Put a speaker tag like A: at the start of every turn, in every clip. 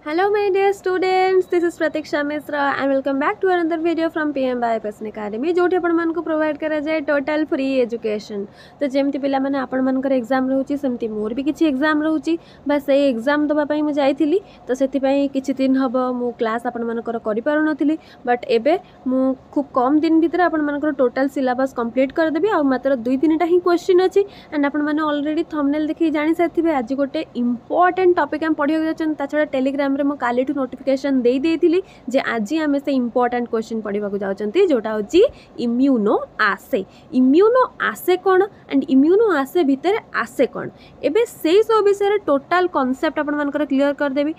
A: Hello my dear students, this is Pratiksha Misra and welcome back to another video from PM by Passion Academy जोटी आपण मानको provide करा जाए total free education. तो जेमती पिला माने आपण मानकर एग्जाम रहउची सेमती मोर भी किछि एग्जाम रहउची बस ए एग्जाम दबा पई मु जाईथिली तो सेति पई किछि दिन हबो मु क्लास आपण मानकर करि पारु नथिली बट एबे मु खूब कम दिन भीतर आपण मानकर टोटल सिलेबस कंप्लीट कर देबी आ मात्र 2-3टा ही क्वेश्चन अछि एंड आपण माने ऑलरेडी थंबनेल देखि जानि साथिबे आज गोटे इंपोर्टेंट टॉपिक हम पढियो जाचन ता छडा टेलीग्राम रे मु काली टू नोटिफिकेशन दे देथिली जे आज आमे से इंपोर्टेंट क्वेश्चन पढिबा को जाउचंती जोटा होची इम्यूनो आसे कोन एंड इम्यूनो आसे भीतर आसे कोन एबे सेही सब विषय टोटल कांसेप्ट आपण मानकर क्लियर कर देबी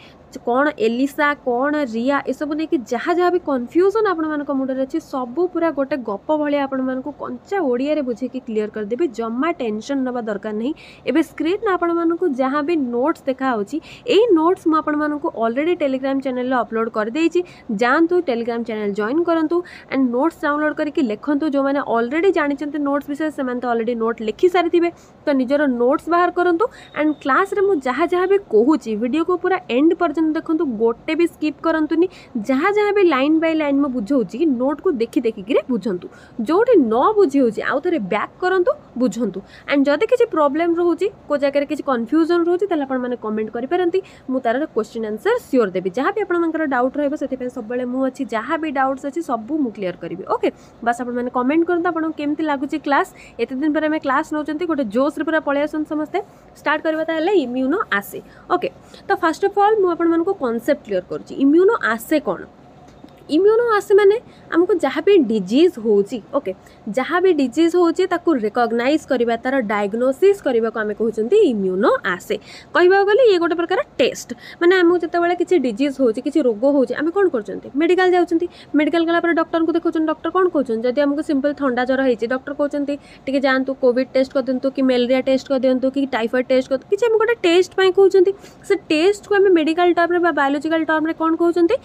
A: कौन एलिसा कौन रिया ये सब नहीं कि जहाँ जहाँ भी कन्फ्यूजन आपण मानक मुंडरे अछि सब पूरा गोटे गप भलिया आपण मानक कंचा ओडिया रे बुझे कि क्लियर कर देबे जम्मा टेंशन नबा दरकार नहीं। एबे स्क्रीन ना आपण मानक जहाँ भी नोट्स देखा होची एई नोट्स म आपण मानक ऑलरेडी टेलीग्राम चैनल रे अपलोड कर देइछि जानतु टेलीग्राम चैनल जॉइन करंतु एंड नोट्स डाउनलोड करके लिखंतु जो माने ऑलरेडी जानिचंते नोट्स विषय से माने तो ऑलरेडी नोट लिखि सारिथिबे तो निजर नोट्स बाहर करंतु एंड क्लास रे मु जहाँ जहाँ भी कहूची वीडियो को पूरा एंड पर्यंत देखो गोटे भी स्किप करंतुनी जहाँ जहाँ भी लाइन बाय लाइन में बुझाऊँगी नोट को देखि देखिक बुझंतु जोटी न बुझी होची आउ थरे बैक करंतु बुझंतु एंड जदि किछि प्रॉब्लम रहउची को जगह किछि कंफ्यूजन रहउची तले आपण माने कमेंट करि परंती मु तार क्वेश्चन आंसर श्योर देबी जहाँ भी आपण मानकर डाउट रहबो सेति पे सब बेले मु अछि जहाँ भी डाउट्स अछि सब मु क्लियर करबी ओके बस आपण माने कमेंट करंतु आपण केमति लागुची क्लास एते दिन पर हम क्लास नउचंती गोटे जोश रे पूरा पळे आसन समस्त स्टार्ट करबा ताले इम्यूनो आसे ओके तो फर्स्ट ऑफ ऑल मु आपण मानको कॉन्सेप्ट क्लियर करूची इम्यूनो आसे कोन इम्यूनो आसे माने हमको जहाँ भी डिजीज होची ओके जहाँ भी डिजीज होची ताकू रिकॉग्नाइज करबा तार डायग्नोसिस करबा को हमें कहउचंती इम्यूनो आसे कहबा गले ये गोटे प्रकार टेस्ट माने हमको जते बेले किछि डिजीज होची किछि रोग होची हमें कोन करचंती मेडिकल जाउचंती मेडिकल गला पर डॉक्टर को देखउचन डॉक्टर कोन कहउचन जदि हमको सिंपल ठंडा ज्वर हेची डॉक्टर कहउचंती टिके जानतु कोविड टेस्ट कर देंतु कि मलेरिया टेस्ट कर देंतु कि टाइफाइड टेस्ट कर किछि हम गोटे टेस्ट पई कहउचंती से टेस्ट को हमें मेडिकल टर्म रे बा बायोलॉजिकल टर्म रे कोन कहउचंती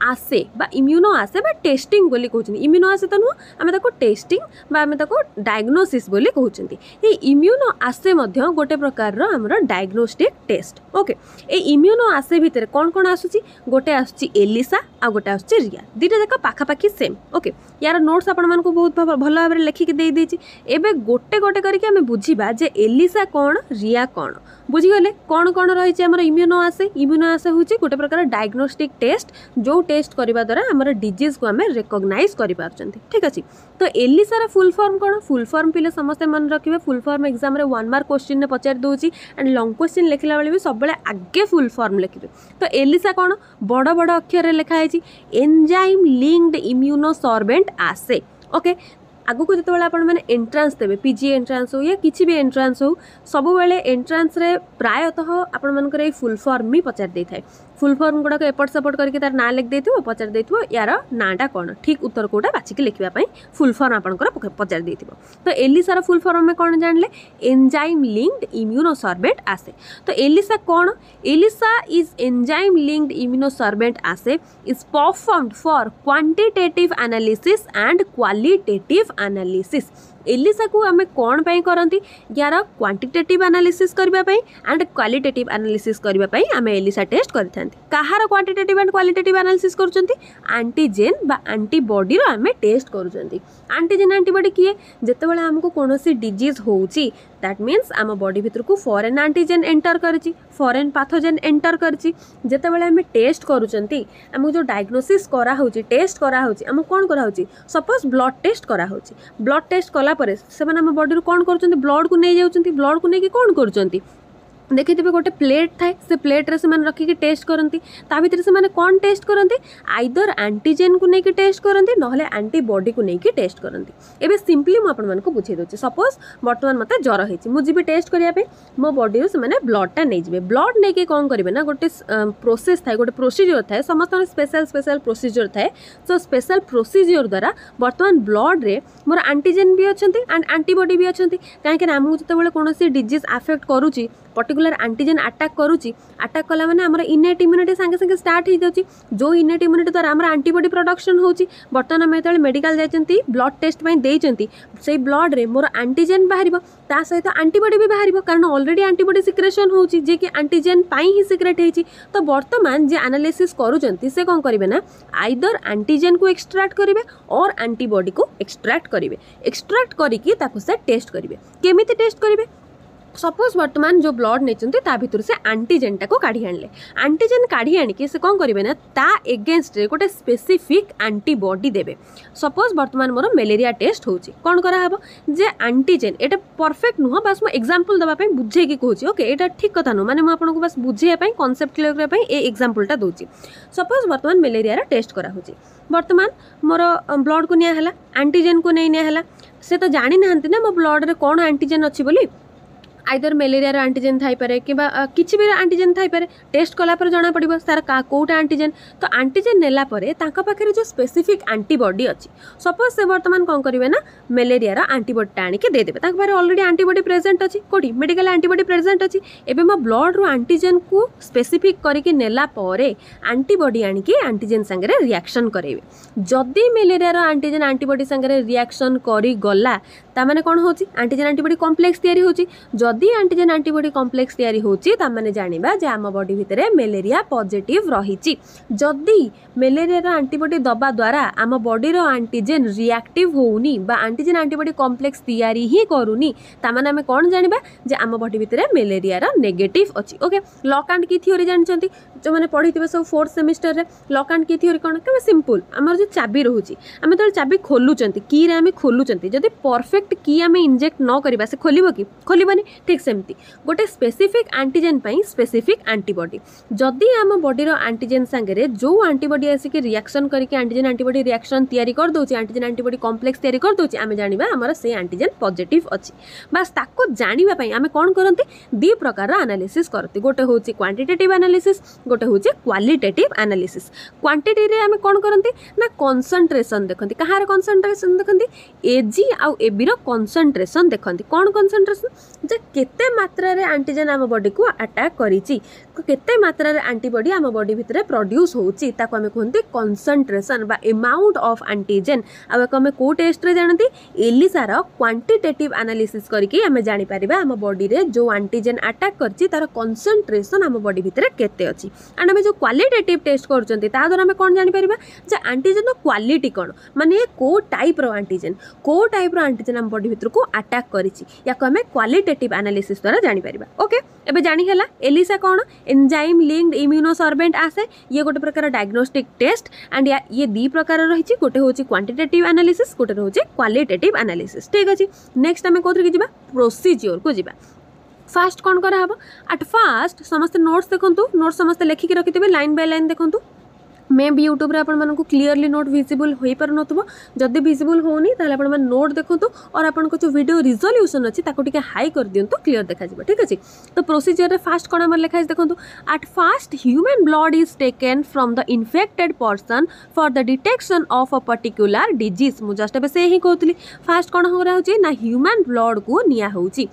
A: आसे बा इम्यूनो आसे बा टेस्टिंग बोली कहउचंती इम्यूनो आसे त नु हमें ताको टेस्टिंग बा हमें ताको डायग्नोसिस बोली कहउचंती ए इम्यूनो आसे मध्य गोटे प्रकार रो हमरो डायग्नोस्टिक टेस्ट ओके ए इम्यूनो आसे भीतर कोन कोन आसुची गोटे आसुची एलिसा आ गोटे आसुची रिया दिटा देखो पाखा पाखी सेम ओके यार नोट्स आपण मान को बहुत भल भाव लिखिक दे देछि एबे गोटे गोटे करके हमें बुझीबा जे एलिसा कोन रिया कोन बुझी गले कोन कोन रही छै हमर इम्यूनो आसे होची गोटे प्रकार डायग्नोस्टिक टेस्ट जो टेस्ट करबा द्वारा हमर डिजीज को हमें रिकॉग्नाइज करि पारचंती ठीक अछि। तो एलिसा रा फुल फॉर्म कोन फुल फॉर्म पिले समस्त मन रखिबे फुल फॉर्म एग्जाम रे 1 मार्क क्वेश्चन ने पचार दोची एंड लॉन्ग क्वेश्चन लिखला बेले भी सब बेले आगे फुल फॉर्म लिखिबे। तो एलिसा कोन बड़ बड़ अक्षर रे लिखा है एंजाइम लिंक्ड इम्यूनोसॉर्बेंट आसे ओके आगु को जते बेले आपण माने एंट्रेंस देबे पीजी एंट्रेंस हो या किछि भी एंट्रेंस हो सब बेले एंट्रेंस रे प्रायतः आपण मानकर ए फुल फॉर्म भी पचार दे थाए फुल फॉर्म गुडा एपट सपोर्ट करके तार ना लिख देथिबो पचार देथिबो यार नाटा कोन ठीक उत्तर कोटा बाछि के लिखिबा पई फुल फॉर्म आपनकर पचार देथिबो। तो एलिसा रा फुल फॉर्म में कोन जानले एंजाइम लिंक्ड इम्यूनोसॉर्बेंट आसे। तो एलिसा कोन ELISA is enzyme linked immunosorbent assay is performed for quantitative analysis and qualitative analysis ELISA को हमें कौन पाई करंती यार क्वांटिटेटिव एनालिसिस करबा पई एंड क्वालिटेटिव एनालिसिस करबा पई हमें एलिसा टेस्ट करथांती काहार क्वांटिटेटिव एंड क्वालिटेटिव एनालिसिस करचंती एंटीजेन बा एंटीबॉडी रो हमें टेस्ट करचंती एंटीजेन एंटीबॉडी किए जते बेले हमको कोनोसी डिजीज होउची दैट मीन्स आम बॉडी भीतर को फॉरेन एंटीजेन एंटर करची फॉरेन पैथोजेन एंटर करची जते बेले हमें टेस्ट करूचंती हमको जो डायग्नोसिस करा होची टेस्ट करा होची हम कोन करा होची सपोज ब्लड टेस्ट करा होची ब्लड टेस्ट कला परे से माने हम बॉडी रो कोन करचंती ब्लड को नै जाउचंती ब्लड को नै कि कोन करचंती देखिए गोटे प्लेट थाए से प्लेट रे से माने रखिकी टेस्ट करंती ता भीतर से माने कोन टेस्ट करंती आइदर एंटीजेन को नेकी टेस्ट करंती नहले एंटीबॉडी को नेकी टेस्ट करंती। एबे सिंपली मु आपन मानको बुझे दोची सपोज वर्तमान मते ज्वर हेची मु जिबी टेस्ट करिया पे मो बॉडी रो से माने ब्लड टा नै जिबे ब्लड नेकी कोन करिवे ना गोटे प्रोसेस थाए गोटे प्रोसीजर थाए समस्त स्पेशल प्रोसीजर थाए सो स्पेशल प्रोसीजर द्वारा वर्तमान ब्लड रे मोर एंटीजेन भी अछंती एंड एंटीबॉडी भी अछंती काहे कि हमहु जते बेले कोनोसी डिजीज अफेक्ट करूची पर्टिकुलर एंटीजन अटैक करूची अटैक कला माने हमर इनेट इम्यूनिटी संगे संगे स्टार्ट हो जाउची जो इनेट इम्यूनिटी द्वारा हमर एंटीबॉडी प्रोडक्शन होची बर्तमान हम एतले मेडिकल जाइचंती ब्लड टेस्ट पई देइचंती से ब्लड रे मोर एंटीजन बाहरिबो ता सहित एंटीबॉडी भी बाहरिबो कारण ऑलरेडी एंटीबॉडी सिक्रेशन होची जे कि एंटीजन पई ही सिक्रेट हेची तो बर्तमान जे एनालिसिस करूचंती से कोन करिवे ना आइदर एंटीजन को एक्सट्रैक्ट करिवे और एंटीबॉडी को एक्सट्रैक्ट करिवे एक्सट्रैक्ट करिकि ताको से टेस्ट करिवे केमिति टेस्ट करिवे सपोज वर्तमान जो ब्लड नहीं भितर से एंटीजेनटा को काढ़ी आनले एंटीजेन काढ़ी आणिकी से कौन करेंगे ना ता एगेन्स्ट रे गोटे स्पेसिफिक एंटीबॉडी देवे सपोज वर्तमान मोर मलेरिया टेस्ट होची कौन कराहब जे एंटीजेन एटा परफेक्ट नुह बस मो एग्जांपल दबा पई बुझे की कहूची ओके एटा ठीक कथा नु माने मो आपन को बस बुझे पई कांसेप्ट क्लियर करे पई ए एग्जांपलटा दोची सपोज वर्तमान मलेरिया रा टेस्ट करा होची वर्तमान मोर ब्लड को निया हला एंटीजेन को नहीं निया हला से तो जानि नाहंती ना मो ब्लड रे कोन एंटीजेन अछि बोली आइदर मलेरिया एंटीजेन थाई पारे कि किसी भी एंटीजेन थाई पारे टेस्ट कला पर जना पड़िबो सार कोटा एंटीजेन तो एंटीजेन नेला परे तांका पाखरे जो स्पेसिफिक एंटीबॉडी अछि सपोज से वर्तमान कोन करिवे ना मलेरिया रा एंटीबॉडी टाणी के दे देबे तांका पारे ऑलरेडी एंटीबॉडी प्रेजेंट अछि कोडी मेडिकल एंटीबॉडी प्रेजेंट अछि एबे मो ब्लड रो एंटीजेन को स्पेसिफिक करिके नेला परे एंटीबॉडी आनी के एंटीजेन संगे रिएक्शन करेबे जदी मलेरिया रो एंटीजेन एंटीबॉडी संगे रिएक्शन करी गला ता माने कोन होची एंटीजेन एंटीबॉडी कॉम्प्लेक्स तयारी होची जदि एंटीजेन एंटीबॉडी कॉम्प्लेक्स तयारी होची ता माने जानिबा जे आम बॉडी भितरे मलेरिया पॉजिटिव रहिची जदि मलेरिया रो एंटीबॉडी दबा द्वारा आम बॉडी रो एंटीजेन रिएक्टिव होउनी बा एंटीजेन एंटीबॉडी कॉम्प्लेक्स तयारी ही करूनी ता माने हमें कोन जानिबा जे आम बॉडी भितरे मलेरिया रो नेगेटिव अछि ओके लॉक एंड की थ्योरी जानचंती जो माने पढिथिबे सब 4th सेमेस्टर रे लॉक एंड की थ्योरी कोन के सिंपल हमर जो चाबी रहूची हमें तो चाबी खोलुचंती की रे हमें खोलुचंती जदि परफेक्ट की हमें इंजेक्ट न करिबा से खोलिबो की खोलिबनी ठीक सेमती गोटे स्पेसिफिक एंटीजेन पई स्पेसिफिक एंटीबॉडी जदि आम बॉडी रो एंटीजेन संगे जो एंटीबॉडी आसिक रिएक्शन करके एंटीजेन एंटीबॉडी रिएक्शन तयारी कर दोची एंटीजेन एंटीबॉडी कॉम्प्लेक्स तयारी कर दोची आमे जानिबा हमर से एंटीजेन पॉजिटिव अछि बस ताको जानिबा पई आमे कोन करंती दी प्रकार एनालिसिस करती गोटे होची क्वांटिटेटिव एनालिसिस गोटे होची क्वालिटेटिव एनालिसिस क्वांटिटी रे आमे कोन करंती ना कंसंट्रेशन देखंती कहार कंसंट्रेशन देखंती एजी आउ एबी रो कंसंट्रेशन देखंती कोन कंसंट्रेशन जे केते मात्रा रे एंटीजन आम बॉडी को अटैक करिची केते मात्रा रे एंटीबॉडी आम बॉडी भितरे प्रोड्यूस होची ताको हमें कहंती कंसंट्रेशन बा अमाउंट ऑफ एंटीजन आ हमें को टेस्ट रे जानती एलिसा रो क्वांटिटेटिव एनालिसिस करके हमें जानि परिबा आम बॉडी रे जो एंटीजन अटैक करची तार कंसंट्रेशन आम बॉडी भितरे केते अछि एंड हमें जो क्वालिटेटिव टेस्ट करचंती ता द्वारा हमें कोन जानि परिबा जे एंटीजन रो क्वालिटी कोन माने को टाइप रो एंटीजन आम बॉडी भितर को अटैक करिची या को हमें क्वालिटेटिव एनालिसिस द्वारा जानि परिबा ओके एबे जानि हैला एलिसा कोन एंजाइम लिंक्ड इम्यूनोसॉर्बेंट आसे ये गोटे प्रकार डायग्नोस्टिक टेस्ट एंड ये दी प्रकार रहिची गोटे होची क्वांटिटेटिव एनालिसिस गोटे होची क्वालिटेटिव एनालिसिस ठीक अछि नेक्स्ट हमें कोथि के जिबा प्रोसीजर को जिबा फास्ट कोन करा हबो एट फास्ट समस्त नोट्स देखंतु नोट्स समस्त लेखि के रखितबे लाइन बाय लाइन देखंतु मे भी यूट्यूब रे आपण मानकु क्लियरली नोट विजिबल होई पर नथबो जदी विजिबल होनी ताले आपण मन नोट देखंतु और आपण को जो वीडियो रिजोल्यूशन अछि ताको टिके हाई कर दियंतु क्लियर देखा जिवो ठीक अछि तो प्रोसीजर रे फास्ट कोन हमर लेखा देखंतु at first human blood is taken from the infected person for the detection of a particular disease मु जस्ट बे से ही कहतली फास्ट कोन हो रहा होची ना ह्यूमन ब्लड को निया होची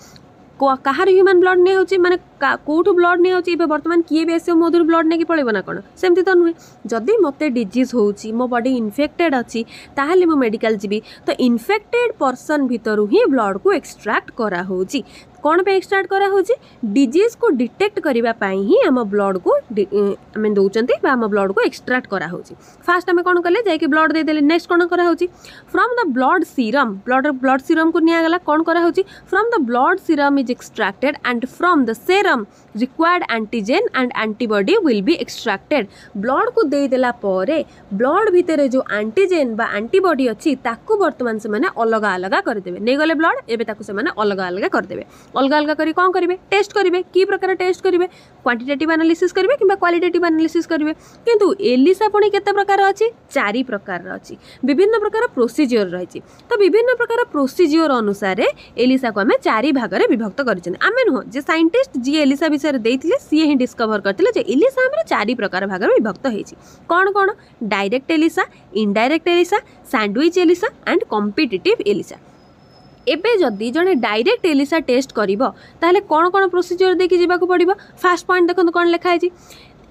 A: कहार ह्यूमन ब्लड नहीं होची माने कोठु ब्लड नहीं होची वर्तमान किए भी आसे मोदुर ब्लड नहीं पड़ेबो ना कोन सेमती तो नुहे जदि मते डिजीज होची मो बॉडी इन्फेक्टेड अछि ताहाले मो मेडिकल जिबी तो इन्फेक्टेड पर्सन भितरु ही ब्लड को एक्सट्रैक्ट करा होची कौन पे एक्सट्रैक्ट करा होची डिजीज को डिटेक्ट करिबा पाई ही हम ब्लड को हमें दउचंती बा हम ब्लड को एक्सट्रैक्ट करा होची फास्ट हमें कौन कले जाय कि ब्लड दे देले नेक्स्ट कौन करा होची from the blood serum blood serum को निया गला कौन करा होची from the blood serum is extracted and from the serum required antigen and antibody will be extracted blood को दे देला परे ब्लड भितरे जो एंटीजन बा एंटीबॉडी अछि ताकू वर्तमान से माने अलगा अलगा कर देबे नै गले ब्लड एबे ताकू से माने अलगा अलगा कर देबे अलग अलग करी कौन करेंगे टेस्ट करेंगे की प्रकार टेस्ट करेंगे क्वांटिटेटिव एनालिसिस करेंगे कि क्वालिटेटिव एनालिसिस करेंगे किंतु एलिसा पुणी केते प्रकार अछि 4 प्रकार अछि विभिन्न प्रकार प्रोसीजर रही तो विभिन्न प्रकार प्रोसीजर अनुसार एलिसा को हमें 4 भाग में विभक्त कर आमे नुह जे साइंटिस्ट जी एलिसा विषय देइथिले सी ही डिस्कवर करथिले जे एलिसा हमर 4 प्रकार भाग में विभक्त होईछि कौन कौन direct ELISA indirect ELISA sandwich ELISA and competitive ELISA एबे जदि जड़े डायरेक्ट एलिसा टेस्ट करिवो ताहले कौन कौन प्रोसीजर देखि जीवाक पड़िबो। फास्ट पॉइंट देखो कौन लिखा है।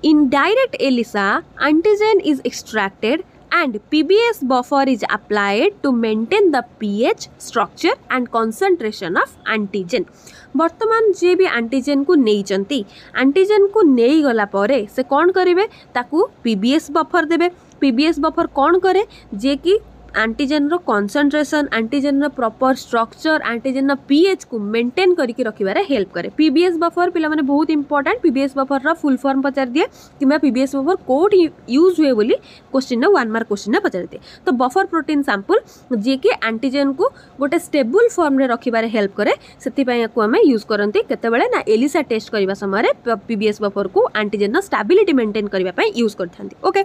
A: In direct ELISA antigen is extracted and PBS buffer is applied to maintain the pH, structure and concentration of antigen। वर्तमान जे भी एंटीजन को नहीं चंती एंटीजन को नहीं गला परे से कौन करिवे ताकू PBS बफर देबे। PBS बफर कौन करे जे कि एंटीजन रो कंसंट्रेशन, एंटीजन रो प्रॉपर स्ट्रक्चर, एंटीजन रो पीएच को मेंटेन करके रखिबारे हेल्प करे। पीबीएस बफर पिला माने बहुत इंपोर्टेंट। पीबीएस बफर रो फुल फॉर्म पचार दिए किबा पीबीएस बफर कोड यूज हुए बोली क्वेश्चन ने 1 मार्क क्वेश्चन ने पचार दिए। तो बफर प्रोटीन सैंपल जे कि एंटीजन को गोटे स्टेबल फॉर्म रे रखिबारे हेल्प करे सेति पय याकू हमें यूज करंती केते बेले ना एलिसा टेस्ट करबा समय रे पीबीएस बफर को एंटीजन रो स्टेबिलिटी मेंटेन करबा पय यूज करथांती। ओके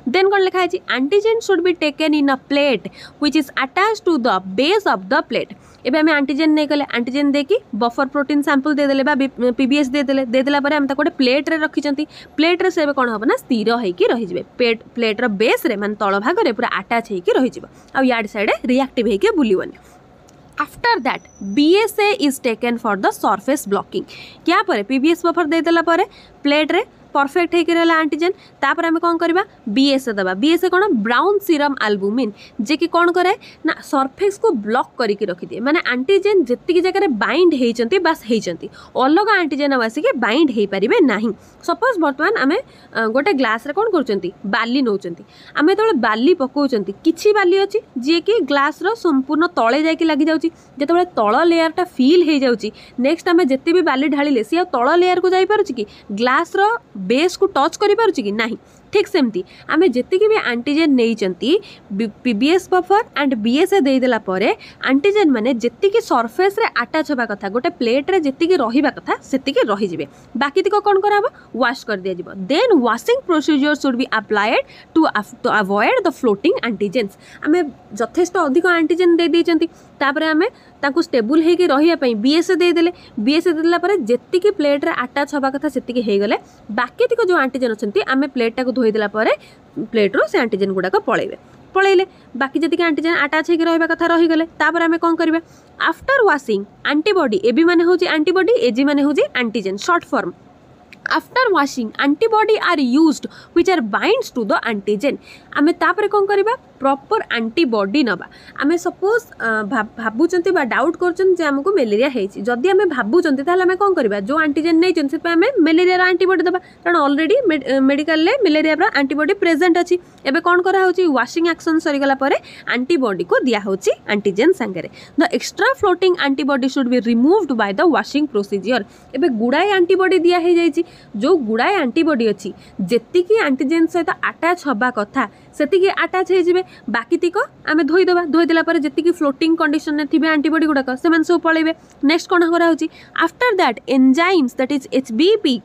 A: देन कोन लिखा है antigen should be taken in a plate which is attached to the base of the plate। एबे हमें एंटीजन नहीं कले एंटीजन देकी बफर प्रोटीन सैंपल दे देले बा पीबीएस दे देला परे हम ताको प्लेट रे रखी चंती। प्लेट रे सेबे कोन होबा ना स्थिर होई की रहि जिवे। प्लेट रो बेस रे मान तळ भाग रे पूरा अटैच होई की रहि जिवो आ याड साइड रिएक्टिव होई के बुलिवनी। After that BSA is taken for the surface blocking। क्या परे पीबीएस बफर दे देला परे प्लेट रे परफेक्ट है रहला एंटीजन तापर हमें कौन करबा BSA दबा। BSA कौन ब्राउन सीरम एल्बुमिन जे कि कौन करे ना सरफेस को ब्लॉक करके रखि दिए। माने एंटीजन जेतिकी जगह बाइंड हेचंती बस हेचंती अलग एंटीजन आसी के बाइंड हे परिबे नाही। सपोज वर्तमान आमे गोटे ग्लास रे कौन करचंती बाली नौचंती आमे तळे बाली पकोचंती किछि बाली अछि जे कि ग्लास रो संपूर्ण तळे जाय कि लागि जाउची जेतबेले तळ लेयर टा फिल हे जाउची नेक्स्ट आमे जेते भी बाली ढाळिले सिया तळ लेयर को जाई पारुची कि ग्लास रो बेस को टच करि पारुची कि नाही। ठीक सेमती आमे जेतिकी भी एंटीजन नहीं चंती पीबीएस बफर एंड BSA दे देला परे एंटीजन माने जेतिकी सरफेस रे अटैच होबा कथा गोटे प्लेट रे जेतिकी रहिबा कथा सेतिकी रहि जिवे बाकी तिको कोन कराबो वॉश कर दिया जिवो। Then washing procedure should be applied to avoid the floating antigens. आमे जथेष्ट अधिक एंटीजन दे दै चंती तापरे आमे ताकू स्टेबल हे के रहिया पई BSA दे देले। BSA देला परे जेतिकी प्लेट रे अटैच होबा कथा सेतिकी हे गले बाकी तिको जो एंटीजन अछंती आमे प्लेट टाको धोई देला परे प्लेट रो से एंटीजन गुडा को पळैले बाकी जति एंटीजन अटैच हे के रहबा कथा रहि गले तापर आमे कोन करबे आफ्टर वॉशिंग एंटीबॉडी एबी माने होची एंटीबॉडी एजी माने होची antigen short form. After washing antibody are used which are binds to the antigen. आमे तापर कोन करबा प्रॉपर एंटीबॉडी नबा। आमे सपोज भाबुचंती बा डाउट करचन जे हमको मलेरिया हेची जदि आमे भाबुचंती ताले आमे कोन करबा जो एंटीजन नै चन से पे आमे मलेरिया रा एंटीबॉडी दबा कारण ऑलरेडी मेडिकल ले मलेरिया रा एंटीबॉडी प्रेजेंट अछि। एबे कोन करा होची वॉशिंग एक्शन सरी गला परे एंटीबॉडी को दिया होची एंटीजन संगे। The extra floating antibody should be removed by the washing procedure. एबे गुडाई एंटीबॉडी दिया हे जाईची जो गुडाई एंटीबॉडी अछि जेतिकी एंटीजन सहित अटैच होबा कथा सेतिकी अटैच हे जिवे बाकी तिको आमे धोई देला पर जेतिकी फ्लोटिंग कंडीशन ने थिबे एंटीबॉडी गुडा को सेमन सब पळेबे। नेक्स्ट कोन करा होची after that enzymes that is HBP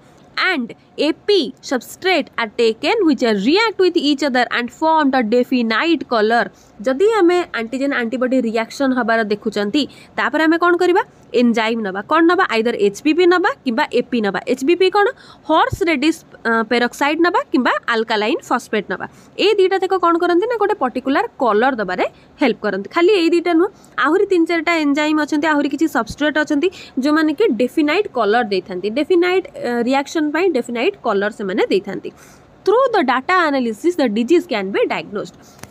A: and AP substrate are taken which are react with each other and form the definite color। जदि हमें एंटीजन एंटीबॉडी रिएक्शन हबार देखुचंती तापर हमें कोन करबा एंजाइम नबा कोन नबा आइदर HBP नबा किबा AP नबा। HBP कोन हॉर्स रेडिस पेरोक्साइड नबा किबा अल्कालाइन फॉस्फेट नबा। ए दीटा तक कोन करंती ना गोटे पर्टिकुलर कलर दबारे हेल्प करंती। खाली ए दीटा न आहुरी 3-4टा एंजाइम अछंती आहुरी किछि सबस्ट्रेट अछंती जो माने कि डेफिनाइट कलर देथांती डेफिनाइट रिएक्शन पाई डेफिनाइट कलर से माने देथांती। Through the data analysis the disease can be diagnosed.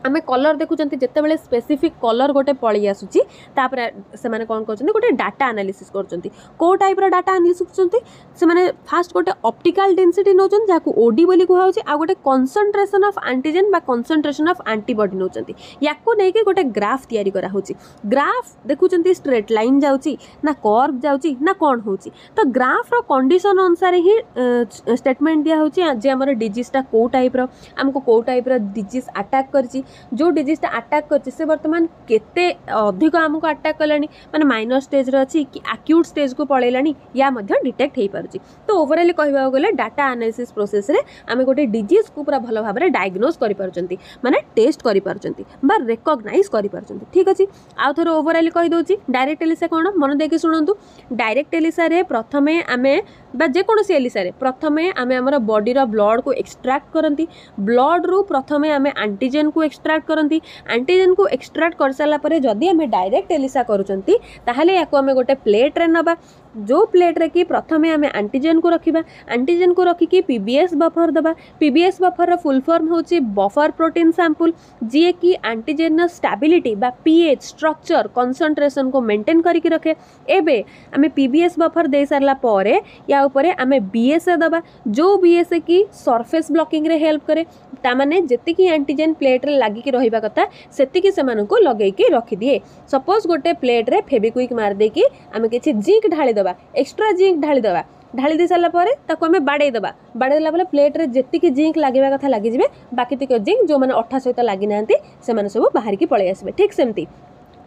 A: आमे कलर देखुचंती जेतेबेले स्पेसिफिक कलर गोटे पळी आसुची तापर से माने कोन करचंती गोटे डाटा एनालिसिस करचंती। को टाइप रो डाटा एनालिसिस करचंती से माने फास्ट गोटे ऑप्टिकल डेंसिटी नोचन जाकू ओडी बोली कुहा होची आ गोटे कंसंट्रेशन ऑफ एंटीजन बा कंसंट्रेशन ऑफ एंटीबॉडी नोचंती याकू नै के गोटे ग्राफ तयारी करा होची। ग्राफ देखुचंती स्ट्रेट लाइन जाउची ना कर्व जाउची ना कोन होची तो ग्राफ रो कंडीशन अनुसार ही स्टेटमेंट दिया होची जे हमर डिजीज ता को टाइप रो हमको को टाइप रो डिजीज अटैक करची जो डिजीजटा अटैक करछि से वर्तमान केते अधिक हमको अटैक कलानी माने माइनर स्टेज रे अछि कि एक्यूट स्टेज को पळेलानी या मध्ये डिटेक्ट हेइ परछि। तो ओवरऑल कहबा गले डाटा एनालिसिस प्रोसेस रे आमे गोटे डिजीज को पूरा भलो भाबरे डायग्नोस करि परचंती माने टेस्ट करि परचंती बा रिकॉग्नाइज करि परचंती। ठीक अछि आ थोर ओवरऑल कहि दोछि डायरेक्ट एलिसा कोन मन देके सुनंतु। डायरेक्ट एलिसा रे प्रथमे आमे बा जे कोनोसी एलिसा रे प्रथमे आमे हमर बॉडी रो ब्लड को एक्सट्रैक्ट करंती। ब्लड रो प्रथमे आमे एंटीजन को एक्सट्राक्ट करती एंटीजेन को एक्सट्राक्ट कर सारा पर जदि आम डायरेक्ट एलिसा करुँच ताहले या आम गोटे प्लेट्रे नवा जो प्लेट्रे कि प्रथमे आम एंटीजेन को रखा एंटीजेन को रखिकी पीबीएस बफर दबा पीबीएस बफर फुल फॉर्म होची बफर प्रोटीन सैंपल जी कि एंटीजेन स्टेबिलिटी बा पीएच स्ट्रक्चर कंसंट्रेशन को मेंटेन करके रखे एबे आम पीबीएस बफर दे सारा पर या ऊपर आम बीएसए दबा जो बीएसए की सरफेस ब्लॉकिंग रे हेल्प करे तामाने जेतिकी एंटीजेन प्लेट रे लागिकी रहिबा कथा सेतिकी सेमानकु लगेकी रखी दिए सपोज गोटे प्लेट रे फेविक्विक मार देकी आम किछि जिंक ढाली दबा एक्स्ट्रा जिंक ढाली दबा ढाली दे सारा पर आम बाड़े दबा बाड़े देला बेले प्लेट रे जेतिकी जिंक लागिबा कथा लागि जिवे बाकी तिक जिंक जो माने अठा सहित लागि नांती से माने सब बाहर की पळे आसीबे ठीक सेमती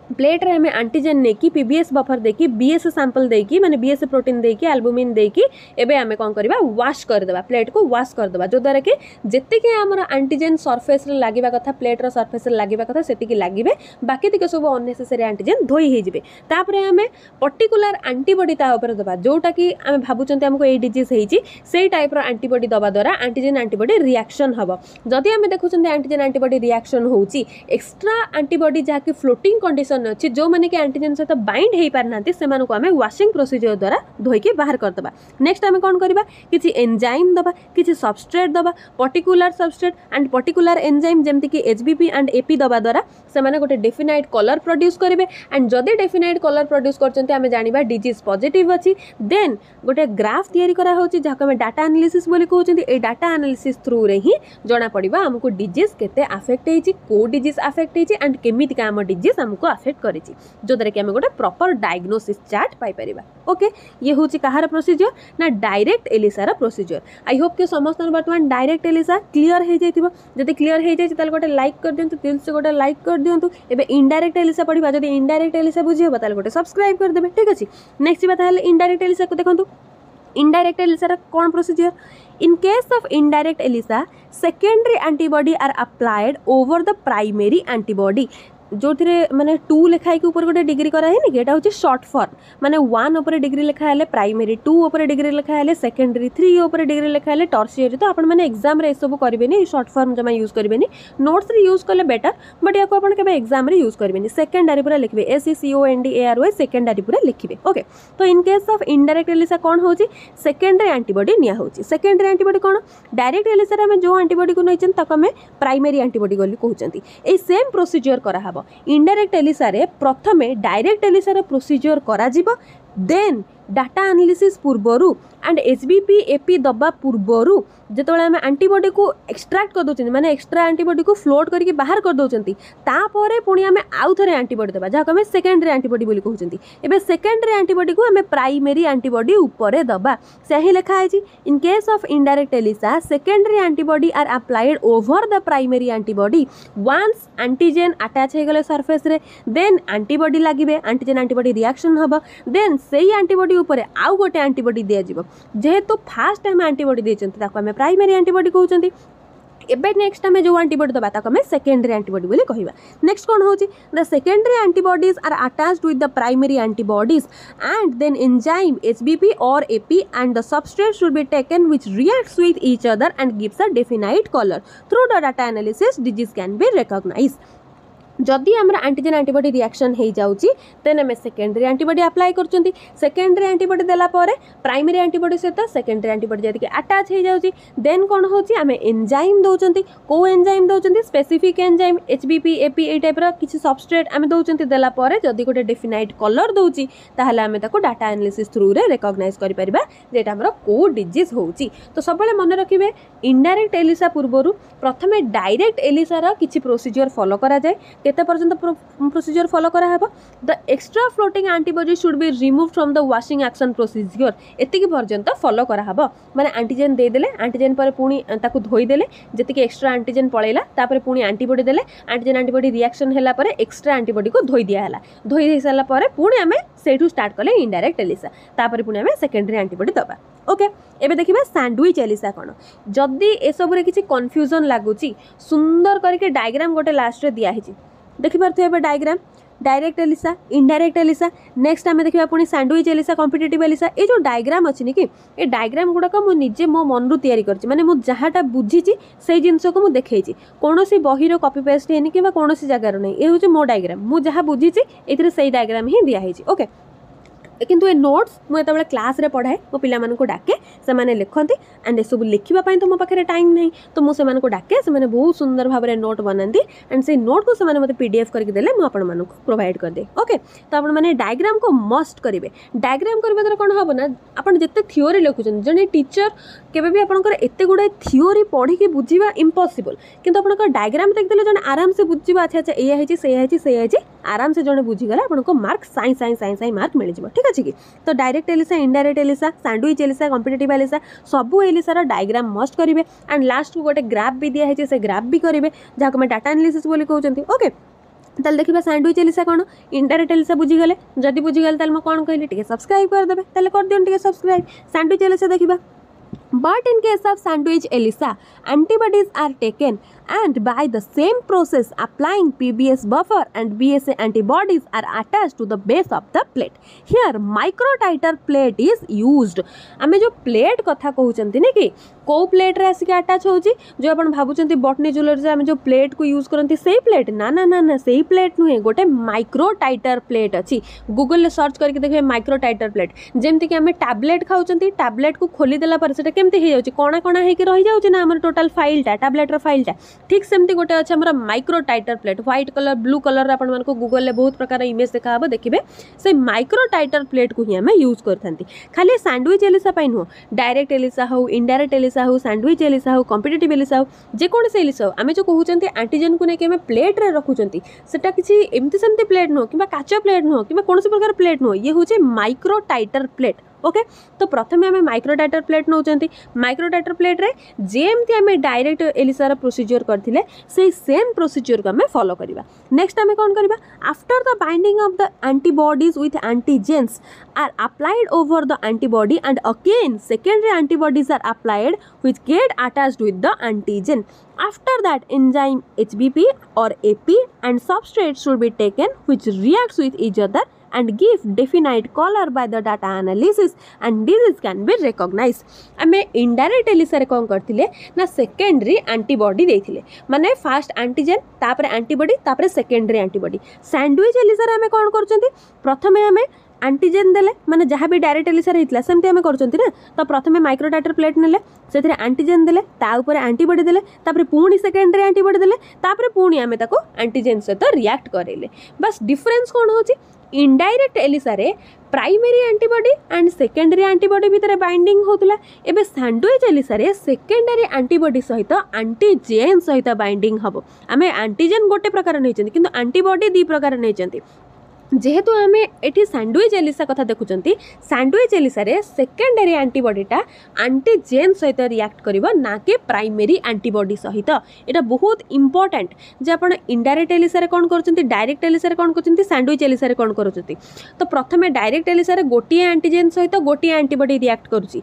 A: प्लेट रे हमें एंटीजेन नेकी पीबीएस बफर देकी बीएस सैंपल देकी माने बीएस प्रोटीन देकी एल्बुमिन देकी एबे हमें कोन करबा वॉश कर देबा प्लेट को वॉश कर देबा जो द्वारा कि जेते के हमर एंटीजेन सरफेस रे लागिबा कथा प्लेट रो सरफेस रे लागिबा कथा सेति की लागिबे बाकी तिके सब अननेसेसरी एंटीजेन धोई हे जिवे तापरे हमें पर्टिकुलर एंटीबॉडी ता ऊपर देबा जोटा कि हम भाबुचंते हमको ए डिजीज हेची सेही टाइप रो एंटीबॉडी दबा द्वारा एंटीजेन एंटीबॉडी रिएक्शन हबो जदि हमें देखुचंते एंटीजेन एंटीबॉडी रिएक्शन होची एक्स्ट्रा एंटीबॉडी जा कि फ्लोटिंग कंडीशन अच्छी जो मैंने कि एंटीजेन सहित बाइंड हो पारना से आम वाशिंग प्रोसीजर द्वारा धोईकी बाहर करदे नेक्स्ट आम कौन करवा किसी एंजाइम दबा किसी सबस्ट्रेट दबा particular substrate and particular enzyme जमती कि एचबीपी एंड एपी दबा द्वारा से गोटे डेफिनाइट कलर प्रोड्यूस करेंगे एंड जदि डेफिनाइट कलर प्रोड्यूस करते जाना डिजीज पॉजिटिव अच्छी देन गोटे ग्राफ तैयारी करा होची जहाँ आम डाटा एनालिसिस बोली कहते ए डाटा एनालिसिस थ्रू रे ही जना पड़िबा हमको डिजीज केते अफेक्ट होईची को डिजीज अफेक्ट होईची एंड केमिति का हम डिजीज हमको अफेक्ट करिछि जो द्वारा कि हम गोटे प्रॉपर डायग्नोसिस चार्ट पाई परिबा ओके ये होची कहार प्रोसीजर ना डायरेक्ट एलिसा रा प्रोसीजर आई होप कि समस्त वर्तमान डायरेक्ट एलिसा क्लियर हो जाइथिबो जदि क्लियर हो जाइछि ताले गोटे लाइक कर दियंतु दिल से गोटे लाइक कर दियंतु एबे इनडायरेक्ट एलिसा पढिबा जदि इनडायरेक्ट एलिसा बुझी होबा ताले गोटे सब्सक्राइब कर देबे ठीक अछि नेक्स्ट बात है इनडायरेक्ट एलिसा को देखंतु इनडायरेक्ट एलिसा रा कोन procedure in case of indirect ELISA secondary antibody are applied over the primary antibody जो माने 2 लिखाई के ऊपर गोटे डिग्री कराए कि एटा होची शॉर्ट फॉर्म माने 1 ऊपर डिग्री लिखा है प्राइमरी 2 ऊपर डिग्री लिखा है सेकेंडरी 3 ऊपर डिग्री लिखा है टर्शियरी तो आपण माने एग्जाम रे सब करेंगे शॉर्ट फॉर्म जमा यूज करेंगे नोट्स रे यूज कले बेटर बट या को आपण केबे एग्जाम रे यूज करेंगे सेकेंडरी पूरा लिखबे SECONDARY सेकेंडरी पूरा लिखबे ओके तो in case of indirect ELISA कोन होची सेकेंडरी एंटीबॉडी निया होची सेकेंडरी एंटीबॉडी कोन डायरेक्ट एलिसा रे हम जो एंटीबॉडी को नइचन तक हम प्राइमरी एंटीबॉडी बोली कहउचंती ए सेम प्रोसीजर करा इनडायरेक्ट एलिसा रे प्रथमे डायरेक्ट एलिसा रे प्रोसीजर करा जिवो देन डाटा एनालिसिस पूर्वरु एंड एचबीपी एपी दबा पूर्वरु जेतोले हम एंटीबॉडी को एक्सट्रैक्ट कर दोचंती माने एक्स्ट्रा एंटीबॉडी को फ्लोट करके बाहर कर दोचंती तापरे पुणी हम आउ थरे एंटीबॉडी दबा जहा हम सेकेंडरी एंटीबॉडी बोली कहउचंती एबे सेकेंडरी एंटीबॉडी को हम प्राइमरी एंटीबॉडी ऊपर दबा सही लिखा है in case of indirect ELISA secondary antibody are applied over the primary antibody once antigen attach हो गले सरफेस रे देन एंटीबॉडी लागिबे एंटीजन एंटीबॉडी रिएक्शन हबो देन सेही एंटीबॉडी ऊपर आउ गोटे एंटीबॉडी दिया जिवो जेहेतु फास्ट हम एंटीबॉडी देचंती ताको हम प्राइमरी एंटीबॉडी कहउचंती एबे नेक्स्ट हमें जो एंटीबॉडी दबा ताको हमें सेकेंडरी एंटीबॉडी बोली कहिबा नेक्स्ट कोन होची the secondary antibodies are attached with the primary antibodies and then enzyme HBP और AP and the substrate should be taken which reacts with each other and gives a definite colour through the data analysis disease can be recognised जदि आमर antigen antibody reaction हो जाउची then हमें secondary antibody apply करचंती secondary antibody देला पारे primary antibody सहित secondary antibody जदि अटैच हो जाउची देन कोन होची हमें एंजाइम दोचंती को एंजाइम दोचंती स्पेसिफिक एंजाइम एचबीपी एपी ए टाइप रो किछि सबस्ट्रेट हमें दोचंती देला पारे जदि गोटे डेफिनाइट कलर दोची ताहले हमें ताको डाटा एनालिसिस थ्रू रे रिकॉग्नाइज करि परिबा जेटा हमर को डिजीज होची तो सबले मन रखिबे इनडायरेक्ट एलिसा पूर्वरु प्रथमे डायरेक्ट एलिसा रो किछि प्रोसीजर फॉलो करा जाय केते पर्यंत प्रोसीजर फॉलो करा हेबो the extra floating antibody should be removed from the washing action procedure एतिकी पर्यंत फॉलो करा हेबो माने एंटीजन दे देले एंटीजन पर पुणी ताकू धोई देले जतिके एक्स्ट्रा एंटीजन पळेला तापर पुणी एंटीबॉडी देले एंटीजन एंटीबॉडी रिएक्शन हैला पर एक्स्ट्रा एंटीबॉडी को धोई दिया हैला धोई दे साला पर पुणी हमें सेठू स्टार्ट कले इनडायरेक्ट एलिसा तापर पुणी हमें सेकेंडरी एंटीबॉडी दबा ओके एबे देखिबा सैंडविच एलिसा कोन जदी ए सब रे किछि कंफ्यूजन लागुची सुंदर करके डायग्राम गोटे लास्ट रे दिया हिची देखि पारथि एबे diagram direct ELISA indirect ELISA next आम देखा पुणी सैंडविच एलिसा कॉम्पिटिटिव एलिसा ये जो डायग्राम अच्छी कि ये डायग्राम गुड़ाक मुझे मो मन रू तैयारी करछि माने मु जहाँटा बुझी से जिनस को मुझे देखी कौन बहीर कॉपी पेस्ट है कि कौन जगार नहीं ये हूँ मो डायग्राम मुझे जहाँ बुझी ये डायग्राम ही दिखाई ओके किंतु ए नोट्स मुझे क्लास रे पढ़ाए मो पिला डाके से लिखती एंड सब लिखापी तो मो पाखे टाइम नहीं तो मुझे डाके से बहुत सुंदर भाव में नोट बनाती एंड से नोट को से मत पीडीएफ करके देले मुझे प्रोवाइड कर दे ओके तो आपने डायग्राम को मस्ट करेंगे डायग्राम करने द्वारा कौन हम ना आप जिते थ्योरी लिखुन जड़े टीचर केवे भी आपंकर एत गुड़ाए थ्योरी पढ़ी बुझा इम्पॉसिबल किंतु आप डायग्राम देखते जन आराम से बुझा अच्छा अच्छा ये आराम से जड़े बुझीगला आपको मार्क साई साई साई साई मार्क मिल जाए ठीक अच्छे कि तो direct ELISA indirect ELISA sandwich ELISA competitive ELISA सबू एलिसार डायग्राम मस्ट करेंगे एंड लास्ट को गोटे ग्राफ भी दिखाई से ग्राफ भी करेंगे जहाँ को डाटा एनालिसिस बोली कहते ओके ताल देखा सैंडविच एलिसा कौन इनडायरेक्ट एलिसा बुझीगले जदि बुझीगले मुझे कौन कहली टे सब्सक्राइब करदे कर दिखाँ सब्सक्राइब सैंडविच एलिसा देखा But in case of sandwich ELISA, antibodies are taken and by the same process applying PBS buffer and BSA antibodies are attached to the base of the plate. Here microtiter plate is used. आमे जो plate कथा कहउचंती ने कि को plate रे आसी attach होउची जो आपण भाबुचंती बॉटनी ज्वेलरी से आमे जो प्लेट को यूज करंती सेही प्लेट ना ना ना ना सेही प्लेट नुहे गोटे माइक्रोटाइटर प्लेट अछि गूगल ले सर्च करके देखबे माइक्रोटाइटर प्लेट जेमति कि आमे टैबलेट खाउचंती टैबलेट को खोली देला पर सेटा केमति हे जाउची कोणा कोणा हे के रहि जाउची ना हमर टोटल फाइलटा टैबलेट रो फाइलटा ठीक सेमती गोटे अच्छे हमर microtiter plate white colour blue colour आपण मानको गूगल ले बहुत प्रकार इमेज देखा हबो देखिबे से माइक्रोटाइटर प्लेट को ही हमें यूज करथंती खाली सैंडविच एलिसा पाइन हो डायरेक्ट एलिसा हो इनडायरेक्ट एलिसा हो सैंडविच एलिसा हो कॉम्पिटिटिव एलिसा हो जे कोन से एलिसा हो आमे जो कहउचंती एंटीजन को ने के हमें प्लेट रे रखुचंती सेटा किछि एमती सेमती प्लेट नो किबा काचा प्लेट नो किबा कोनसे प्रकार प्लेट नो ये होचे माइक्रोटाइटर प्लेट ओके तो प्रथम आम माइक्रोटाइटर प्लेट नौचंती माइक्रोटाइटर प्लेट रे जेमती आम डायरेक्ट एलिसार प्रोसीजर करथिले से सेम प्रोसीजर को आम फॉलो करबा नेक्स्ट आम कौन करबा after the binding of the antibodies with antigens are applied over the antibody and again secondary antibodies are applied which get attached with the antigen. After that, enzyme HBP or AP and substrate should be taken which reacts with each other and give definite color by the data analysis and disease can be recognized. आमे indirect ELISA रे कौन करथिले ना secondary antibody देथिले माने first antigen तापर antibody तापर secondary antibody sandwich ELISA रे आमे कौन करचंती प्रथमे आमे एंटीजेन देले माने जहाँ भी डायरेक्ट एलिसा रही सेमती आम करचंती ना तो प्रथमे माइक्रोटाइटर प्लेट नेले से एंटीजेन देले ता ऊपर एंटीबॉडी देले तापर पुणी सेकेंडरी एंटीबॉडी देले तापर पुणी आमे ताको एंटीजेन सहित रिएक्ट करेले बस डिफरेंस कौन होची इनडायरेक्ट एलिसा रे primary antibody and secondary antibody भितर बाइंडिंग होतला एबे सैंडविच एलिसा रे सेकेंडरी एंटीबॉडी सहित एंटीजेन सहित बाइंडिंग हबो आमे एंटीजेन गोटे प्रकार नैचंती किंतु एंटीबॉडी दी प्रकार नैचंती जेहेतु आम ये सैंडविच एलिसा कथा देखुंत सैंडविच एलिसा रे सेकेंडरी एंटीबॉडीटा एंटीजेन सहित रिएक्ट करिवो ना कि प्राइमरी एंटीबॉडी सहित एटा बहुत इंपोर्टेंट जे आपण इनडायरेक्ट एलिसा रे कोन करचंती डायरेक्ट एलिसा रे कोन करचंती सैंडविच एलिसा रे कोन करचंती तो प्रथमे डायरेक्ट एलिसा रे गोटिए एंटीजेन सहित गोटिए एंटीबॉडी रिएक्ट करूची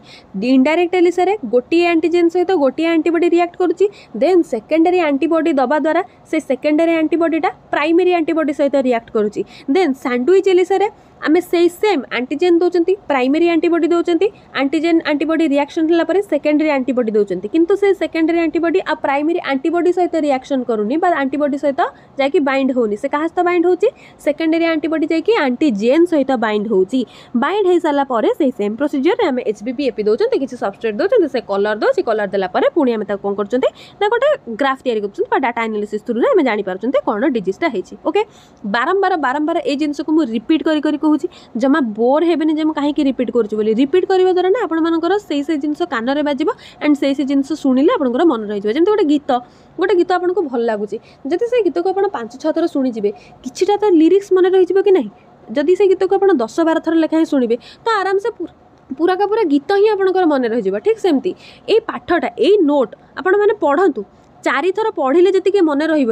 A: इनडायरेक्ट एलिसा रे गोटिए एंटीजेन सहित गोटिए एंटीबॉडी रिएक्ट करूची देन सेकेंडरी एंटीबॉडी दबा द्वारा से सेकेंडरी एंटीबॉडीटा प्राइमरी एंटीबॉडी सहित रिएक्ट करूची देन सैंडविच एलिसा रे आमे से सेम एंटीजेन दौचंती प्राइमरी एंटीबॉडी दौचंती एंटीजेन एंटीबॉडी रिएक्शन हला परे सेकेंडरी एंटीबॉडी दौचंती किंतु से सेकेंडरी एंटीबॉडी आ प्राइमरी एंटीबॉडी सहित रिएक्शन करूनी बा एंटीबॉडी सहित जाकी बाइंड होनी से कहा सहित बाइंड होची सेकेंडरी एंटीबॉडी जाकी एंटीजेन सहित बाइंड होची बाइंड हे साला परे से सेम प्रोसीजर रे आमे एचबीपी एपी दौचंती किछि सबस्ट्रेट दौचंती से कलर दोची कलर देला परे पुणी आमे ता कोन करचंती ना गोटे ग्राफ तयारी करचंती बा डाटा एनालिसिस थ्रू रे आमे जानि पारचंती कोन डिजीज ता हेची ओके बारंबार ए जिंस को मु रिपीट करी करी जमा बोर हेबेनी जे कहीं रिपीट करूँ बोली रिपीट करने द्वारा ना आपंकर से जिन कान में बाजिब एंड से जिन शुणिले आपंकर मन रही जमी गोटे गीत आपको भल लगुच जदि से गीत को आप 5-6 थर शुणिजे किछिटा तो लिरिक्स मन रही कि नहीं जदि से गीत को आप 10-12 थर लेखाएं शुणिबे तो आराम से पूरा का पूरा गीत ही आपंकर मन रही ठीक सेमती ए पाठटा ए नोट आपण मैंने पढ़तु चारि थर पढ़िले जी मन रही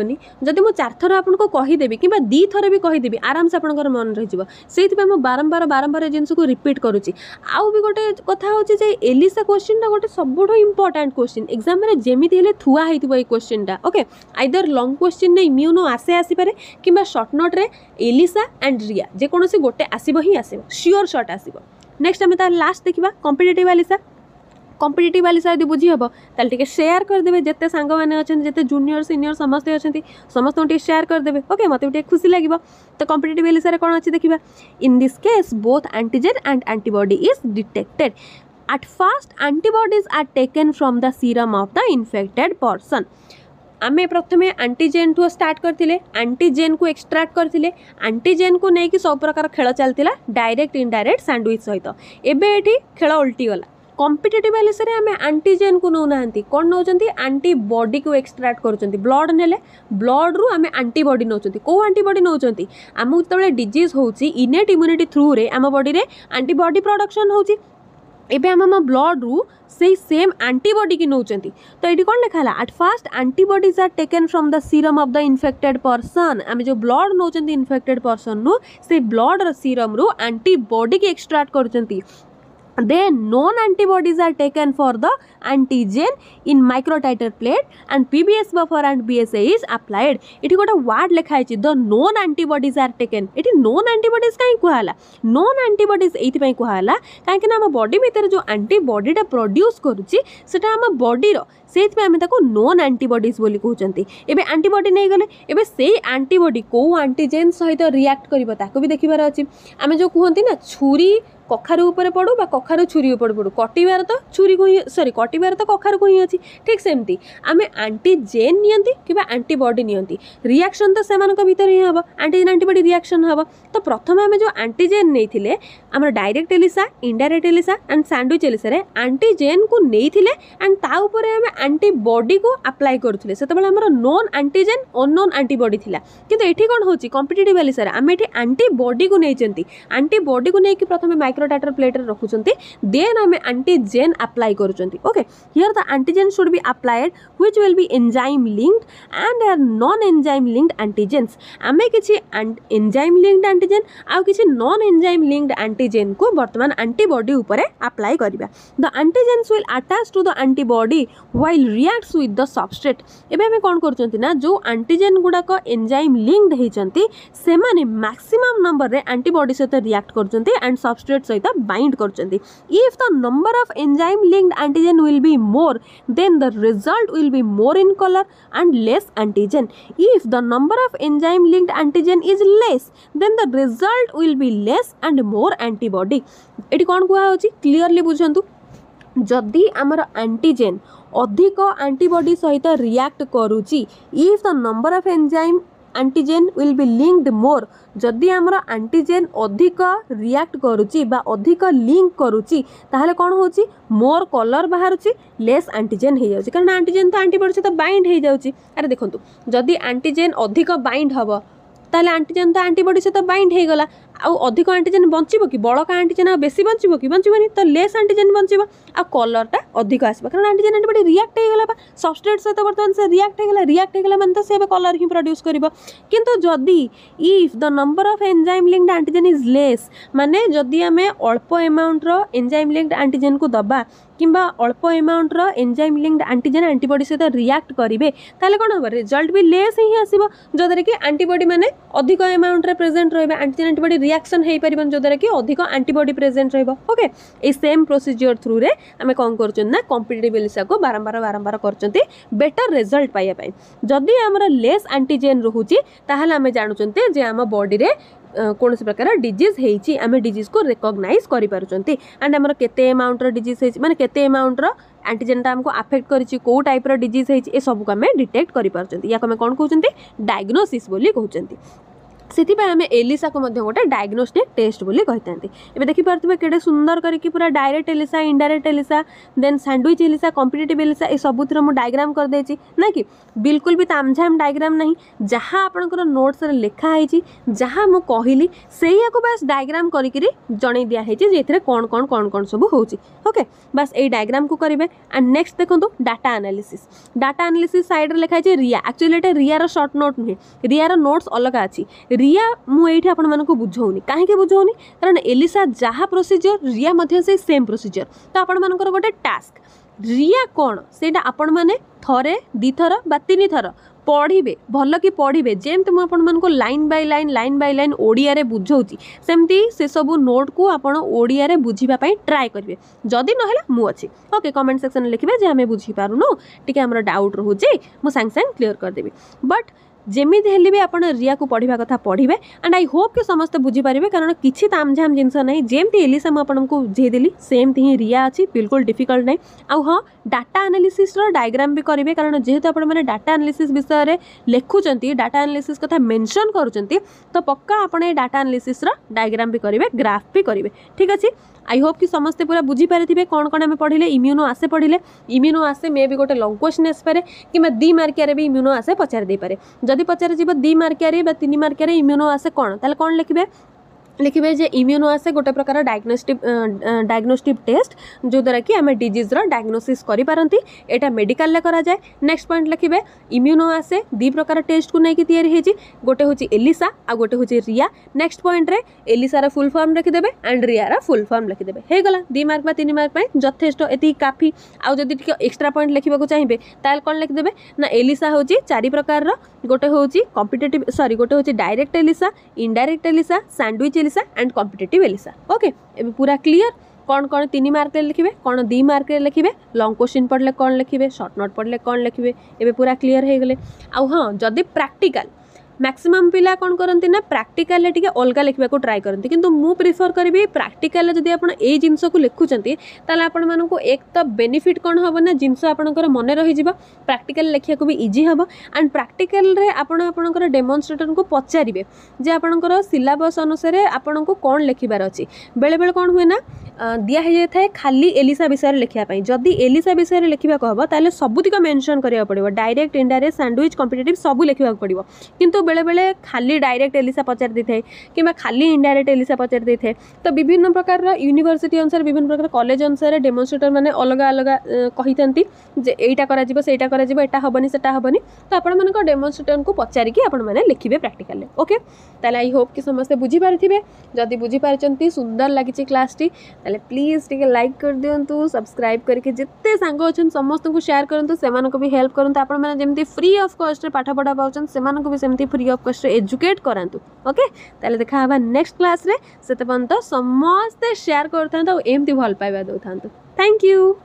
A: जदि मुझे 4 थर आपको कहीदेवी कि 2 थर भी कहीदेवी आराम से आपंकर मन रही से बारंबार बारंबार जिनस को रिपीट करुच्ची। आउ भी गोटे कथा हूँ एलिसा क्वेश्चन गोटे सबुठ इंपोर्टाट क्वेश्चन एग्जाम में जमी थुआ होता है क्वेश्चन टा ओके आइदर लंग क्वेश्चन नहीं म्यूनो आसीपे कि शॉर्ट नोट रे एलिसा एंड रिया जेकोसी गोटे आसब ही आसब श्योर शॉर्ट आसब। नेक्स्ट आम तार लास्ट देखा कॉम्पिटिटिव एलिसा कॉम्पिटिटिव एलिसा यदि बुझी हम ताल टिके शेयर करदे जिते सांग मैंने अच्छा जिते जूनियर सीनियर समस्ते अच्छा समस्त शेयर करदे ओके मत भी खुशी लगे। तो कॉम्पिटिटिव एलिसा कौन अच्छी देखा in this case both antigen and antibody is detected at first antibodies are taken from the serum of the infected person. आमे प्रथमे एंटीजेन ठू स्टार्ट करथिले एंटीजेन को एक्सट्रैक्ट करथिले एंटीजेन को नेकी सब प्रकार खेल चलतिला डायरेक्ट इनडायरेक्ट सैंडविच सहित एबे एठी खेल उल्टी गला। कॉम्पिटिटिव एलिसा रे आमे एंटीजेन को नौ नांती कोन नौचंती एंटीबॉडी को एक्सट्रैक्ट करूचंती ब्लड नेले ब्लड रु आमे एंटीबॉडी नौचंती को एंटीबॉडी नौचंती आमु तळे डिजीज होउची इनेट इम्यूनिटी थ्रू रे आम बॉडी रे एंटीबॉडी प्रोडक्शन होउची एबे आम ब्लड रु से सेम एंटीबॉडी की नौचंती। तो ये कौन लिखा है at first antibodies are taken from the serum of the infected person आम जो ब्लड नौचंती इन्फेक्टेड पर्सन रु से ब्लड सीरम रु एंटीबॉडी की एक्सट्रैक्ट करचंती। Then known antibodies are taken for the antigen in microtiter plate and PBS buffer and BSA is applied। इठी गोटे word लिखा है the known antibodies are taken इठी known antibodies कहीं कहला known antibodies एथि पई कहला काहे कि ना हम बॉडी भीतर जो एंटीबॉडी टा प्रोड्यूस करूची सेटा हम बॉडी रो सेथ पे हम ताको नॉन एंटीबॉडीज बोली कहउचंती। एबे एंटीबॉडी नहीं गले एबे से एंटीबॉडी को एंटीजेन सहित रिएक्ट करबो ताको भी देखिबार अछि। आमे जो कहंती ना छुरी कखारू ऊपर पड़ू बा कखारू छुरी ऊपर पड़ू कटिबार तो छुरी को सॉरी कटिबार तो कखारू को ही अच्छी ठीक सेमती आमे एंटीजेन नियंती कि एंटीबॉडी नियंती रिएक्शन तो सेमानक भीतर ही हबो एंटीजेन एंटीबॉडी रिएक्शन हबो। तो प्रथम आमे जो एंटीजेन नैथिले हमर direct ELISA indirect ELISA and sandwich ELISA रे एंटीजेन को नैथिले एंड ता ऊपर आमे एंटीबॉडी को अप्लाई करथुले सेतबेले हमर नॉन एंटीजेन अननोन एंटीबॉडी थिला किंतु एठी कोन होची कॉम्पिटिटिव एलिसा रे आमे एठी एंटीबॉडी को नैचंती एंटीबॉडी को नै कि प्रथम माइक्रोटाटर प्लेट रे रखुचंती देन आमे एंटीजेन अप्लाई करूचंती okay here the antigen should be applied which will be enzyme linked and are non enzyme linked antigens आमे किछि एंजाइम लिंक्ड एंटीजेन आ किछि नॉन एंजाइम लिंक्ड एंटीजेन को वर्तमान एंटीबॉडी ऊपर अप्लाई करिबा। The antigens will attach to the antibody while reacts with the substrate. एबे हमें कोन करचंती ना जो एंटीजेन गुडा को एंजाइम लिंक्ड हेचंती से माने मैक्सिमम नंबर रे एंटीबॉडी सहित रिएक्ट करचंती एंड सबस्ट्रेट सहित बाइंड करचंती। If the number of enzyme linked antigen will be more then the result will be more in colour and less antigen. If the number of enzyme linked antigen is less then the result will be less and more antibody. एटी कोन कुआ होची clearly बुझंतु जदि आमर antigen अधिक antibody सहित react करूची if the number of enzyme antigen will be linked more जदि आमर एंटीजेन अधिक रिएक्ट करूची बा अधिक लिंक करूची ताहले कोन होची मोर कलर बाहरुची लेस एंटीजेन हे जाउची कारण एंटीजेन तो एंटीबॉडी से तो बाइंड हे जाउची। अरे देखंतु जदि एंटीजेन अधिक बाइंड हबो ताहले एंटीजेन तो एंटीबॉडी से तो बाइंड हे गला आउ अधिक एंटीजेन बंचिबो कि बड़का एंटीजेन आ बेसी बंचिबो कि बंचिबोनी तो लेस एंटीजेन बंचिबो आ कलरटा अधिक आसबो कारण एंटीजेन एंटीबॉडी रिएक्ट हे गला बा सबस्ट्रेट से तो वर्तमान से रिएक्ट हे गला माने तो से कलर ही प्रोड्यूस करिवो। किंतु जदि if the number of enzyme linked antigen is less माने जदि हमें अल्प अमाउंट रो एंजाइम लिंक्ड एंटीजेन को दबा किंबा अल्प अमाउंट रो एंजाइम लिंक्ड एंटीजेन एंटीबॉडी सहित रिएक्ट करिवे ताले कोन हो रिजल्ट भी लेस ही आसीबो जदरे कि एंटीबॉडी माने अधिक अमाउंट रे प्रेजेंट रहबे एंटीजेन एंटीबॉडी रिएक्शन हे परिबन जदरे कि अधिक एंटीबॉडी प्रेजेंट रहबो ओके। ए सेम प्रोसीजर थ्रू रे हमें कोन करचन ना कॉम्पिटिटिव एलिसा को बारंबार करचंती बेटर रिजल्ट पाइया पाई। जदि हमर लेस एंटीजेन रहूची ताहाले हमें जानुचंते जे हम बॉडी रे कौन से प्रकार डिजीज हेची आमे डिजीज को रिकॉग्नाइज करि पारुचंती एंड हमर केते अमाउंट रो डिजीज हेची माने केते अमाउंट रो एंटीजेन टा हमको अफेक्ट करिछि को टाइप रो डिजीज हेची ए सब को हमें डिटेक्ट करि पारुचंती या हमें कोन कहउचंती डायग्नोसिस बोली कहउचंती। से आम एलिसा को गोटे डायग्नोस्टिक टेस्ट बोली कही था। देखिपे केड़े सुंदर करके पूरा direct ELISA, indirect ELISA, then sandwich ELISA, competitive ELISA, ये सबुतिर मुझे डायग्राम कर देछि ना कि बिल्कुल भी तामझाम डायग्राम नहीं। जहाँ आपंकर नोट्स रे लिखाई जहाँ मुझे कहली से बस डायग्राम करी जन दिखाई जे कौन कौन कौन कौन सब होची। ओके बस यही डायग्राम को करेंगे। एंड नेक्स्ट देखो data analysis. Data analysis side लिखाई रिया, एक्चुअली ये रियार शॉर्ट नोट नुहे, रियार नोट्स अलग अच्छी। रिया मुझे आपण मानक बुझौनी कहीं बुझौनी कारण एलिसा जहाँ प्रोसीजर रिया मध्य से सेम प्रोसीजर। तो आपण मानकर गोटे टास्क रिया कौन से आपण मैंने थरे दी थर बा तीन थर पढ़े भल कि पढ़े जेमती मुझे लाइन बाय लाइन ओडिया रे बुझौची सेमती से सब नोट को आपण ओडिया रे बुझीबा ट्राई करेंगे। जदि नहला मु अच्छी ओके कमेंट सेक्शन लिखिए जे आम बुझीपारुनु टी आम डाउट रोचे मुझे सांगे सांगे क्लीयर करदेवी। बट जेमिति हेल्ले भी आप रिया को पढ़ा कथा पढ़े एंड आई होप कि समस्त बुझीपारे कारण किसी तामझाम जिनस ना जेमती एलिसा मुझे बुझेदेली सेमती ही रिया अच्छी बिल्कुल डिफिकल्ट नहीं। आउ हाँ डाटा एनालिसिस डायग्राम भी करेंगे कारण जेहेतु आपने डाटा एनालिसिस विषय में लिखुंट डाटा एनालिसिस कथा मेंशन करुँच तो पक्का आप डाटा एनालिसिस डायग्राम भी करेंगे, ग्राफ भी करेंगे। ठीक अच्छे आई होप कि समस्ते पूरा बुझीपारे कौन कौन आम पढ़ले। इम्यूनो आसे पढ़ले, इम्यूनो आसे मे भी गोटे लंग क्वेश्चन आसपे कि 2 मार्किया भी इम्यूनो आसे पचार दे पारे। जदि पचार 2 मार्किया 3 मार्किया इम्यूनो आसे कौन ताले कौन लिखिबे लिखिए जे इम्यूनो आसे गोटे प्रकार डायग्नोस्टिक टेस्ट जो द्वारा कि आम डिजीज डायग्नोसिस करि पारंती। एटा मेडिकल करा जाए। नेक्स्ट पॉइंट लिखिए इम्यूनो आसे 2 प्रकार टेस्ट को लेकिन तैयारी होती गोटे हूँ एलिसा आ गोटे हूँ रिया। नेक्स्ट पॉइंट रे एलिसार फुल फॉर्म लिखिदेवे एंड रियार फुल फॉर्म लिखिदेवे हो गला 2 मार्क 3 मार्क यथेष्ट एति काफी। आउ जदि एक्स्ट्रा पॉइंट लिखा चाहिए ताल कौन लिखिदेवे ना एलिसा हूँ 4 प्रकार गोटे हूँ कॉम्पिटिटिव सॉरी गोटे हूँ direct ELISA, indirect ELISA, sandwich ELISA and competitive ELISA. Okay एबे पूरा क्लियर कौन कौन 3 मार्क लिखिए कौन 2 मार्क लिखिए लॉन्ग क्वेश्चन पढ़ले कौन लिखिए शॉर्ट नोट पढ़ले कौन लिखिए एबे पूरा क्लियर हो गले। आउ हाँ जदि प्रैक्टिकल मैक्सिमम पिला कौन करती ना प्रैक्टिकल टे अलग लिखा ट्राए करती किंतु मु प्रिफर करी प्रैक्टिकल जब आप जिनस को लिखुंट ताल आपण मानक एक तो बेनिफिट कौन हम ना जिनस आपंकर मन रही प्रैक्टिकल लिखा भी इजी हम एंड प्रैक्टिकल आपंकर डेमोन्स्ट्रेटर को पचारे जे आपंकर सिलेबस अनुसार आपन को कौन लिखार अच्छी। बेले बेले कौन हुए ना दिखाई जाए खाली एलिसा विषय लिखापी जदि एलिसा विषय लिखा हम ताल सबुतिक मेंशन करा पड़ो डायरेक्ट इनडायरेक्ट सैंडविच कॉम्पिटिटिव सब लिखा पड़ो किंतु बेले बेले खाली डायरेक्ट एलिसा पचार दे थाए कि खाली इनडायरेक्ट एलिसा पचार दे थाए। तो विभिन्न प्रकार यूनिवर्सिटी अनुसार विभिन्न प्रकार कॉलेज अनुसार डेमोन्स्ट्रेटर माने अलग अलग कही थांती जे एटा करा जिवो सेटा करा जिवो एटा हबनी सेटा हबनी। तो आपण मानक डेमोन्स्ट्रेटर को पचारि कि आपण माने लिखिबे प्रैक्टिकल। ओके ताले आई होप कि समस्त बुझी पारिथिबे। जदि बुझी पारिचंती सुंदर लागिछि क्लास टी ताले प्लीज टिके लाइक कर दियंतु, सब्सक्राइब करके जिते सांग अछन समस्त को शेयर करंतु, सेमानको भी हेल्प करंतु। आपण माने जेमती फ्री ऑफ कॉस्ट रे पाठ पढा पाउछन सेमानको भी सेमती फ्री ऑफ कॉस्ट रे एजुकेट करंतु। ओके ताले देखा हबा नेक्स्ट क्लास रे। सेते पंत समस्त शेयर करथांतु एमती भल पाइबा दउथांतु। Thank you.